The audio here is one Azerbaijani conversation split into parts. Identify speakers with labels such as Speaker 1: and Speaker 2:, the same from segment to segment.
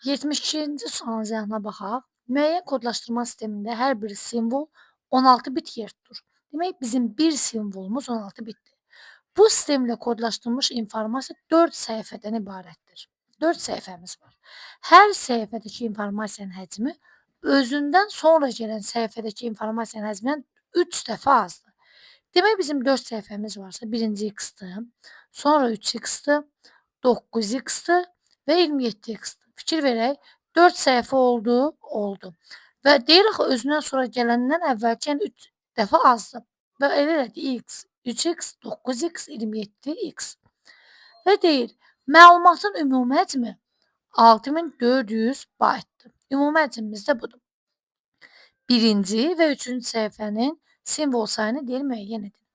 Speaker 1: 72-ci sualın cavabına baxaq. Müəyyən kodlaşdırma sistemində hər bir simvol 16 bit yer tutur. Demək, bizim bir simvolumuz 16 bitdir. Bu sistemlə kodlaşdırılmış informasiya 4 səhifədən ibarətdir. 4 səhifəmiz var. Hər səhifədəki informasiyanın həcmi özündən sonra gələn səhifədəki informasiyanın həcmindən 3 dəfə azdır. Demək, bizim 4 səhifəmiz varsa, birinci x-dir, sonra 3x-dir, 9x-dir və 27x-dir. Fikir verək, 4 səhifə oldu, oldu. Və deyir axı, özündən sonra gələndən əvvəlki 3 dəfə azdır. Və elə elədi x, 3x, 9x, 27x. Və deyir, məlumatın ümumi həcmi 6400 baytdır. Ümumi həcmimiz də budur. Birinci və üçüncü səhifənin simvol sayını deyir, müəyyən edin.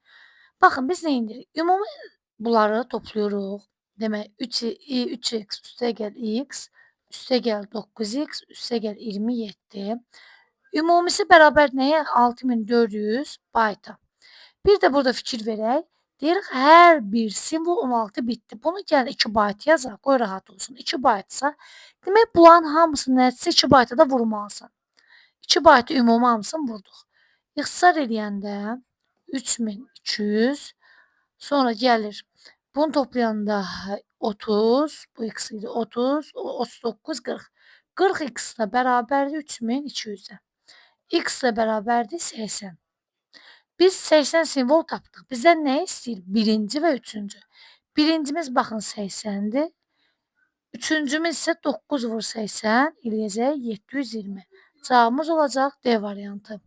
Speaker 1: Baxın, biz nə indirik? Ümumi bunları toplayırıq. Demək, 3x üstə gəl x, üstə gəl 9x, üstə gəl 27. Ümumisi bərabər nəyə? 6400 bayta. Bir də burada fikir verək. Deyirik, hər bir simvol 16 bitdir. Bunu gəlin 2 bayt yazaq, qoy rahat olsun. 2 baytsa, demək, bunların hamısının nəticəsi 2 bayta da vurmalısan. 2 baytı ümumi hamısını vurduq. İxtisar eləyəndə 3200, sonra gəlir. Bunu toplayanda 30, bu x idi 30, 39, 40. 40x də bərabərdir 3200-ə. X də bərabərdir 80. Biz 80 simvol tapdıq. Bizdən nə istəyir? Birinci və üçüncü. Birincimiz baxın 80-dir. Üçüncümüz isə 9 vur 80, eləyəcək 720. Cavabımız olacaq D variantı.